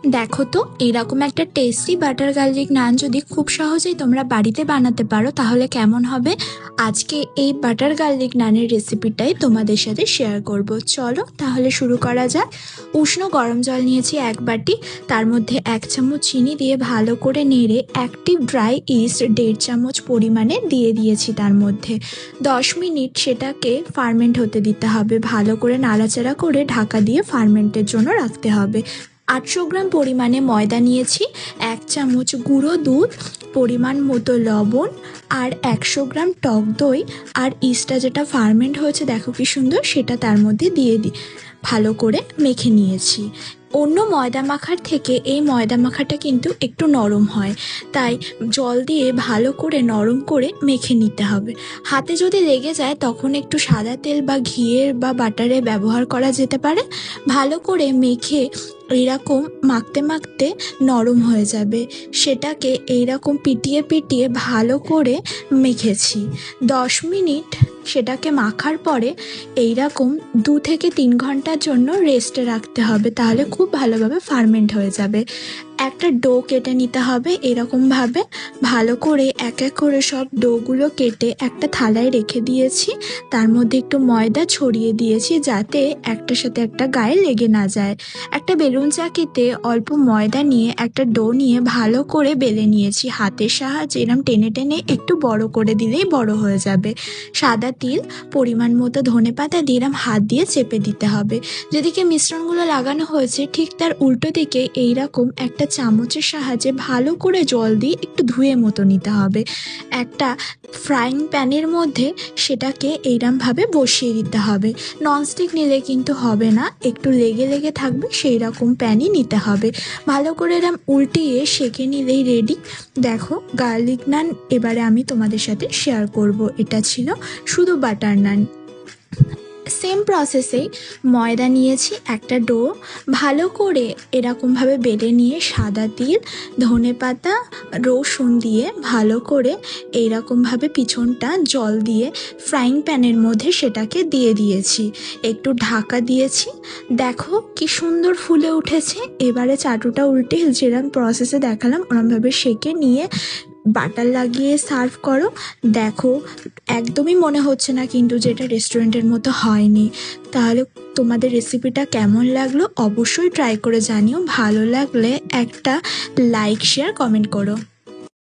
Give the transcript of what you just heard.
দেখো তো, এরকম একটা টেস্টি বাটার গার্লিক নান যদি খুব সহজেই তোমরা বাড়িতে বানাতে পারো তাহলে কেমন হবে। আজকে এই বাটার গার্লিক নানের রেসিপিটাই তোমাদের সাথে শেয়ার করব। চলো তাহলে শুরু করা যাক। উষ্ণ গরম জল নিয়েছি 1 বাটি, তার মধ্যে 1 চামচ চিনি দিয়ে ভালো করে নেড়ে অ্যাক্টিভ ড্রাই ইস্ট 1.5 চামচ পরিমাণে দিয়ে দিয়েছি। তার মধ্যে 10 মিনিট সেটাকে ফার্মেন্ট হতে দিতে হবে। ভালো করে নাড়াচাড়া করে ঢাকা দিয়ে ফার্মেন্টের জন্য রাখতে হবে। 800 গ্রাম পরিমাণে ময়দা নিয়েছি, 1 চামচ গুঁড়ো দুধ, পরিমাণ মতো লবণ আর 100 গ্রাম টক দই আর ইস্টটা যেটা ফার্মেন্ট হয়েছে দেখো কি সুন্দর, সেটা তার মধ্যে দিয়ে ভালো করে মেখে নিয়েছি। অন্য ময়দা মাখার থেকে এই ময়দা মাখাটা কিন্তু একটু নরম হয়, তাই জল দিয়ে ভালো করে নরম করে মেখে নিতে হবে। হাতে যদি লেগে যায় তখন একটু সাদা তেল বা ঘিয়ের বা বাটারের ব্যবহার করা যেতে পারে। ভালো করে মেখে এইরকম মাখতে মাখতে নরম হয়ে যাবে। সেটাকে এইরকম পিটিয়ে পিটিয়ে ভালো করে মেখেছি। 10 মিনিট সেটাকে মাখার পরে এইরকম 2 থেকে 3 ঘন্টার জন্য রেস্টে রাখতে হবে, তাহলে খুব ভালোভাবে ফার্মেন্ট হয়ে যাবে। একটা ডো কেটে নিতে হবে এরকমভাবে। ভালো করে এক এক করে সব ডোগুলো কেটে একটা থালায় রেখে দিয়েছি। তার মধ্যে একটু ময়দা ছড়িয়ে দিয়েছি যাতে একটার সাথে একটা গায়ে লেগে না যায়। একটা বেলুন চাকিতে অল্প ময়দা নিয়ে একটা ডো নিয়ে ভালো করে বেলে নিয়েছি। হাতের সাহায্যে এরম টেনে টেনে একটু বড় করে দিলেই বড় হয়ে যাবে। সাদা তিল, পরিমাণ মতো ধনেপাতা দিয়ে এরম হাত দিয়ে চেপে দিতে হবে। যেদিকে মিশ্রণগুলো লাগানো হয়েছে ঠিক তার উল্টো দিকে এইরকম একটা চামচের সাহায্যে ভালো করে জল দিয়ে একটু ধুয়ে মতো নিতে হবে। একটা ফ্রাইং প্যানের মধ্যে সেটাকে এইরকমভাবে বসিয়ে দিতে হবে। ননস্টিক নিলে কিন্তু হবে না, একটু লেগে লেগে থাকবে সেই রকম প্যানই নিতে হবে। ভালো করে এরম উল্টিয়ে সেঁকে নিলেই রেডি। দেখো গার্লিক নান এবারে আমি তোমাদের সাথে শেয়ার করব। এটা ছিল শুধু বাটার নান। সেম প্রসেসেই ময়দা নিয়েছি, একটা ডো ভালো করে এরকমভাবে বেলে নিয়ে সাদা তিল, ধনেপাতা, রসুন দিয়ে ভালো করে এইরকমভাবে পিছনটা জল দিয়ে ফ্রাইং প্যানের মধ্যে সেটাকে দিয়ে দিয়েছি। একটু ঢাকা দিয়েছি। দেখো কি সুন্দর ফুলে উঠেছে। এবারে চাটুটা উল্টে যেরকম প্রসেসে দেখালাম ওরমভাবে সেঁকে নিয়ে বাটার লাগিয়ে সার্ভ করো। দেখো একদমই মনে হচ্ছে না কিন্তু যেটা রেস্টুরেন্টের মতো হয়নি। তাহলে তোমাদের রেসিপিটা কেমন লাগলো অবশ্যই ট্রাই করে জানিও। ভালো লাগলে একটা লাইক, শেয়ার, কমেন্ট করো।